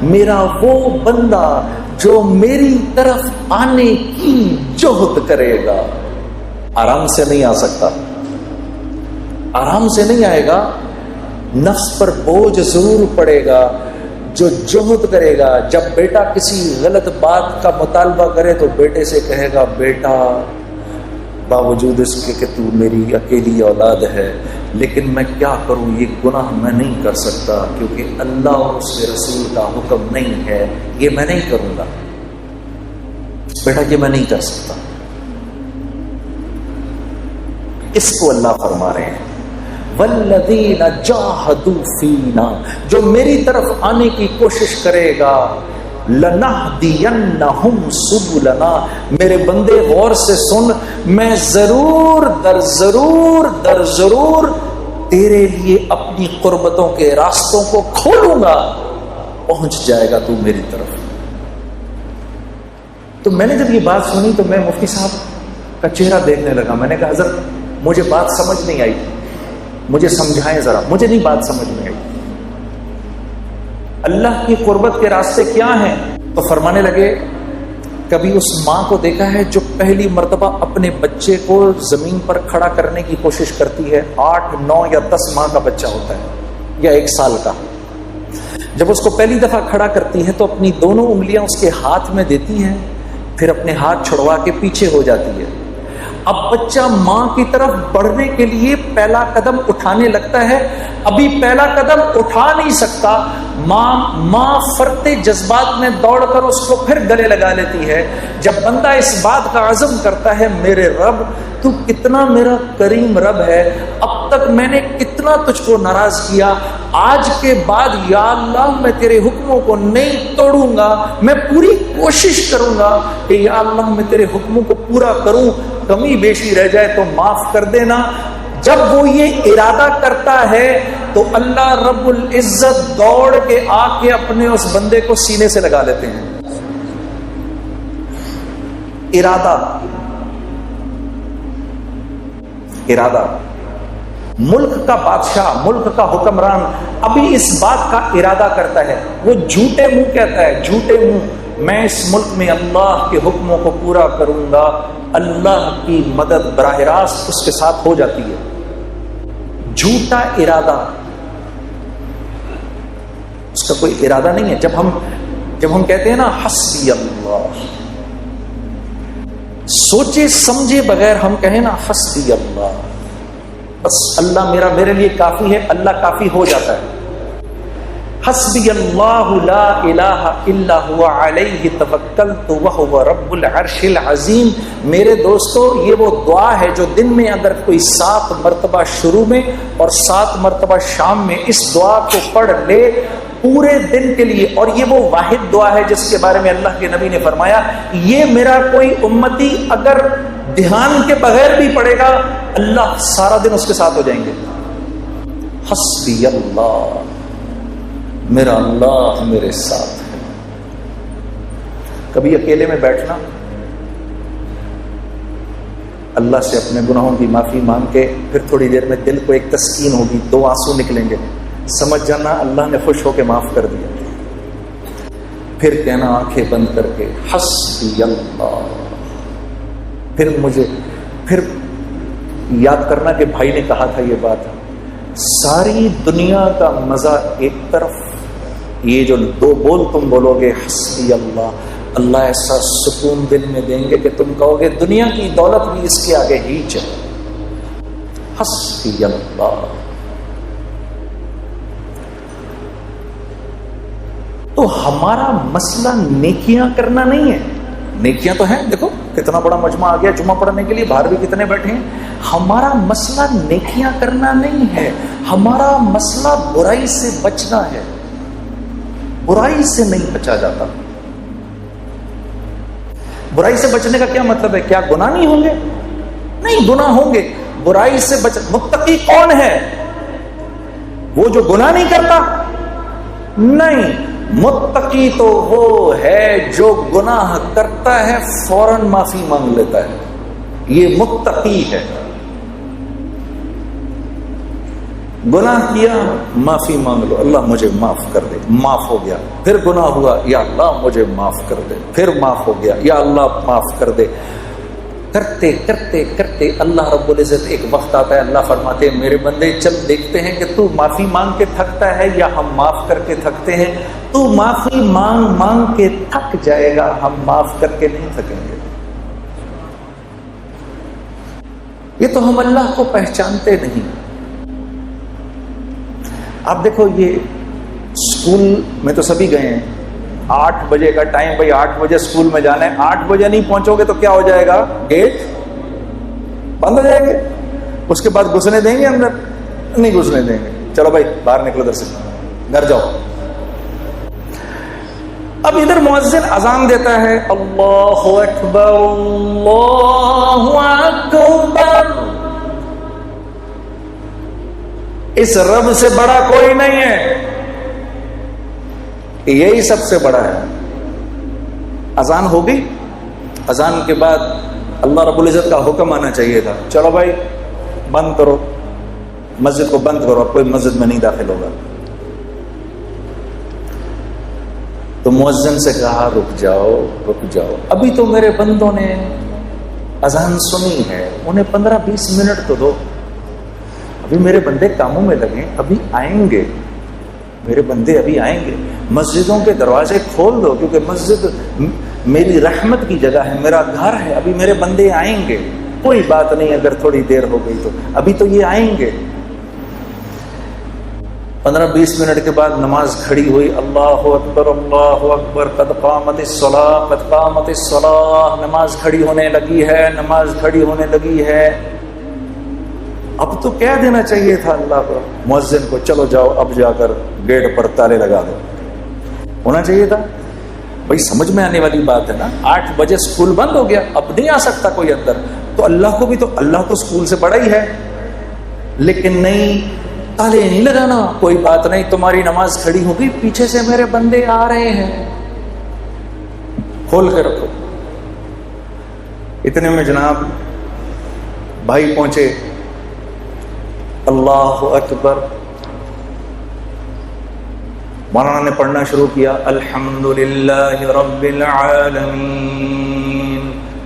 میرا وہ بندہ جو میری طرف آنے کی جہد کرے گا. آرام سے نہیں آ سکتا, آرام سے نہیں آئے گا, نفس پر بوجھ ضرور پڑے گا. جو جہد کرے گا, جب بیٹا کسی غلط بات کا مطالبہ کرے تو بیٹے سے کہے گا بیٹا باوجود اس کے کہ تو میری اکیلی اولاد ہے لیکن میں کیا کروں, یہ گناہ میں نہیں کر سکتا کیونکہ اللہ اور اس کے رسول کا حکم نہیں ہے, یہ میں نہیں کروں گا بیٹا, یہ میں نہیں کر سکتا. اس کو اللہ فرما رہے ہیں والذین جاہدوا فینا, جو میری طرف آنے کی کوشش کرے گا, لنہدینہم سبلنا, میرے بندے غور سے سن, میں ضرور در ضرور تیرے لیے اپنی قربتوں کے راستوں کو کھولوں گا, پہنچ جائے گا تو میری طرف. تو میں نے جب یہ بات سنی تو میں مفتی صاحب کا چہرہ دیکھنے لگا. میں نے کہا حضرت مجھے بات سمجھ نہیں آئی, مجھے سمجھائیں ذرا, مجھے نہیں بات سمجھ میں آئی. اللہ کی قربت کے راستے کیا ہیں؟ تو فرمانے لگے کبھی اس ماں کو دیکھا ہے جو پہلی مرتبہ اپنے بچے کو زمین پر کھڑا کرنے کی کوشش کرتی ہے, 8, 9 یا 10 ماہ کا بچہ ہوتا ہے یا 1 سال کا. جب اس کو پہلی دفعہ کھڑا کرتی ہے تو اپنی دونوں انگلیاں اس کے ہاتھ میں دیتی ہیں, پھر اپنے ہاتھ چھڑوا کے پیچھے ہو جاتی ہے. اب بچہ ماں کی طرف بڑھنے کے لیے پہلا قدم اٹھانے لگتا ہے, ابھی پہلا قدم اٹھا نہیں سکتا, ماں فرتے جذبات میں دوڑ کر اس کو پھر گلے لگا لیتی ہے. جب بندہ اس بات کا عزم کرتا ہے میرے رب تو کتنا میرا کریم رب ہے, اب تک میں نے کتنا تجھ کو ناراض کیا, آج کے بعد یا اللہ میں تیرے حکموں کو نہیں توڑوں گا, میں پوری کوشش کروں گا کہ یا اللہ میں تیرے حکموں کو پورا کروں, کمی بیشی رہ جائے تو معاف کر دینا. جب وہ یہ ارادہ کرتا ہے تو اللہ رب العزت دوڑ کے آ کے اپنے اس بندے کو سینے سے لگا لیتے ہیں. ارادہ ملک کا بادشاہ, ملک کا حکمران ابھی اس بات کا ارادہ کرتا ہے, وہ جھوٹے منہ کہتا ہے, جھوٹے منہ میں اس ملک میں اللہ کے حکموں کو پورا کروں گا, اللہ کی مدد براہ راست اس کے ساتھ ہو جاتی ہے. جھوٹا ارادہ, اس کا کوئی ارادہ نہیں ہے. جب ہم کہتے ہیں نا حسبی اللہ, سوچے سمجھے بغیر ہم کہیں نا حسبی اللہ, بس اللہ میرے لیے کافی ہے, اللہ کافی ہو جاتا ہے. حسبی اللہ لا الہ الا هو علیہ توکلت وہو رب العرش العظیم. میرے دوستو یہ وہ دعا ہے جو دن میں اگر کوئی 7 مرتبہ شروع میں اور 7 مرتبہ شام میں اس دعا کو پڑھ لے پورے دن کے لیے, اور یہ وہ واحد دعا ہے جس کے بارے میں اللہ کے نبی نے فرمایا یہ میرا کوئی امتی اگر دھیان کے بغیر بھی پڑھے گا اللہ سارا دن اس کے ساتھ ہو جائیں گے. حسبی اللہ, میرا اللہ میرے ساتھ ہے. کبھی اکیلے میں بیٹھنا, اللہ سے اپنے گناہوں کی معافی مانگ کے پھر تھوڑی دیر میں دل کو ایک تسکین ہوگی, 2 آنسو نکلیں گے, سمجھ جانا اللہ نے خوش ہو کے معاف کر دیا. پھر کہنا آنکھیں بند کر کے حسبی اللہ. پھر یاد کرنا کہ بھائی نے کہا تھا یہ بات, ساری دنیا کا مزہ ایک طرف, یہ جو 2 بول تم بولو گے حسبی اللہ, اللہ ایسا سکون دل میں دیں گے کہ تم کہو گے دنیا کی دولت بھی اس کے آگے ہیچ ہے. حسبی اللہ. تو ہمارا مسئلہ نیکیاں کرنا نہیں ہے, نیکیاں تو ہیں, دیکھو کتنا بڑا مجمع آ گیا جمعہ پڑھنے کے لیے, باہر بھی کتنے بیٹھے ہیں. ہمارا مسئلہ نیکیاں کرنا نہیں ہے, ہمارا مسئلہ برائی سے بچنا ہے. برائی سے نہیں بچا جاتا. برائی سے بچنے کا کیا مطلب ہے؟ کیا گناہ نہیں ہوں گے؟ نہیں, گناہ ہوں گے. برائی سے متقی کون ہے؟ وہ جو گناہ نہیں کرتا؟ نہیں, متقی تو وہ ہے جو گناہ کرتا ہے فوراً معافی مانگ لیتا ہے, یہ متقی ہے. گناہ کیا معافی مانگ لو، اللہ مجھے معاف کر دے، معاف ہو گیا۔ پھر گناہ ہوا، یا اللہ مجھے معاف کر دے، پھر معاف ہو گیا، یا اللہ معاف کر دے۔ کرتے کرتے کرتے اللہ رب العزت ایک وقت آتا ہے، اللہ فرماتے ہیں میرے بندے چل دیکھتے ہیں کہ تو معافی مانگ کے تھکتا ہے یا ہم معاف کر کے تھکتے ہیں۔ تو معافی مانگ مانگ کے تھک جائے گا، ہم معاف کر کے نہیں تھکیں گے۔ یہ تو ہم اللہ کو پہچانتے نہیں۔ آپ دیکھو، یہ اسکول میں تو سبھی گئے ہیں، 8 بجے کا ٹائم، بھائی 8 بجے اسکول میں جانا ہے، 8 بجے نہیں پہنچو گے تو کیا ہو جائے گا؟ گیٹ بند ہو جائے گے۔ اس کے بعد گھسنے دیں گے اندر؟ نہیں گھسنے دیں گے، چلو بھائی باہر نکلو، ادھر سے گھر جاؤ۔ اب ادھر مؤذن اذان دیتا ہے، اللہ اکبر اللہ اکبر، اس رب سے بڑا کوئی نہیں ہے، یہی سب سے بڑا ہے۔ اذان ہو گئی، اذان کے بعد اللہ رب العزت کا حکم آنا چاہیے تھا، چلو بھائی بند کرو، مسجد کو بند کرو، اب کوئی مسجد میں نہیں داخل ہوگا۔ تو مؤذن سے کہا رک جاؤ رک جاؤ، ابھی تو میرے بندوں نے اذان سنی ہے، انہیں 15-20 منٹ تو دو، ابھی میرے بندے کاموں میں لگے، ابھی آئیں گے میرے بندے، ابھی آئیں گے۔ مسجدوں کے دروازے کھول دو، کیونکہ مسجد میری رحمت کی جگہ ہے، میرا گھر ہے، ابھی میرے بندے آئیں گے، کوئی بات نہیں اگر تھوڑی دیر ہو گئی تو، ابھی تو یہ آئیں گے۔ 15-20 منٹ کے بعد نماز کھڑی ہوئی، اللہ اکبر قد قامت الصلاۃ قد قامت الصلاۃ، نماز کھڑی ہونے لگی ہے، نماز کھڑی ہونے لگی ہے۔ اب تو کہہ دینا چاہیے تھا اللہ کو، مؤذن کو، چلو جاؤ اب جا کر گیٹ پر تالے لگا دو، ہونا چاہیے تھا۔ بھائی سمجھ میں آنے والی بات ہے نا، 8 بجے اسکول بند ہو گیا، اب نہیں آ سکتا کوئی اندر، تو اللہ کو بھی تو، اللہ تو اسکول سے بڑا ہی ہے، لیکن نہیں، تالے نہیں لگانا، کوئی بات نہیں، تمہاری نماز کھڑی ہوگی، پیچھے سے میرے بندے آ رہے ہیں، کھول کے رکھو۔ اتنے میں جناب بھائی پہنچے، اللہ اکبر، مولانا نے پڑھنا شروع کیا، الحمدللہ رب العالمین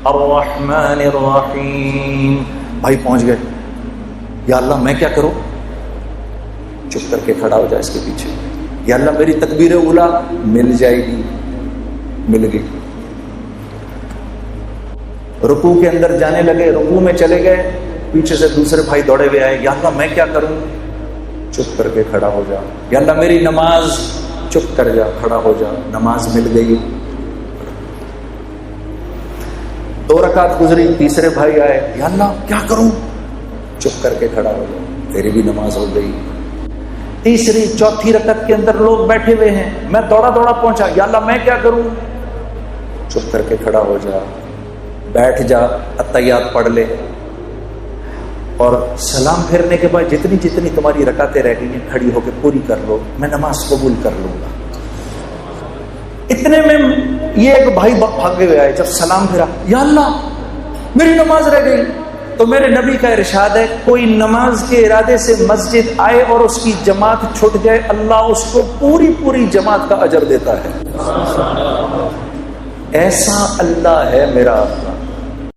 الرحمن الرحیم۔ بھائی پہنچ گئے، یا اللہ میں کیا کروں؟ چپ کر کے کھڑا ہو جائے اس کے پیچھے، یا اللہ میری تکبیر اولا مل جائے گی، مل گئی۔ رکوع کے اندر جانے لگے، رکوع میں چلے گئے، پیچھے سے دوسرے بھائی دوڑے ہوئے آئے، یا اللہ میں کیا کروں؟ چپ کر کے کھڑا ہو جا، یا اللہ میری نماز، چپ کر جا، کھڑا ہو جا، نماز مل گئی۔ 2 رکعت گزری، تیسرے بھائی آئے، یا اللہ کیا کروں؟ چپ کر کے کھڑا ہو جا، تیری بھی نماز ہو گئی۔ تیسری چوتھی رکعت کے اندر لوگ بیٹھے ہوئے ہیں، میں دوڑا دوڑا پہنچا، یا اللہ میں کیا کروں؟ چپ کر کے کھڑا ہو جا، بیٹھ جا، اتحیات پڑھ لے، اور سلام پھیرنے کے بعد جتنی جتنی تمہاری رکعتیں رہ گئی ہیں کھڑی ہو کے پوری کر لو، میں نماز قبول کر لوں گا۔ اتنے میں یہ ایک بھائی بھاگے ہوئے آئے، جب سلام پھیرا، یا اللہ میری نماز رہ گئی۔ تو میرے نبی کا ارشاد ہے، کوئی نماز کے ارادے سے مسجد آئے اور اس کی جماعت چھٹ جائے، اللہ اس کو پوری پوری جماعت کا اجر دیتا ہے۔ ایسا اللہ ہے میرا اللہ۔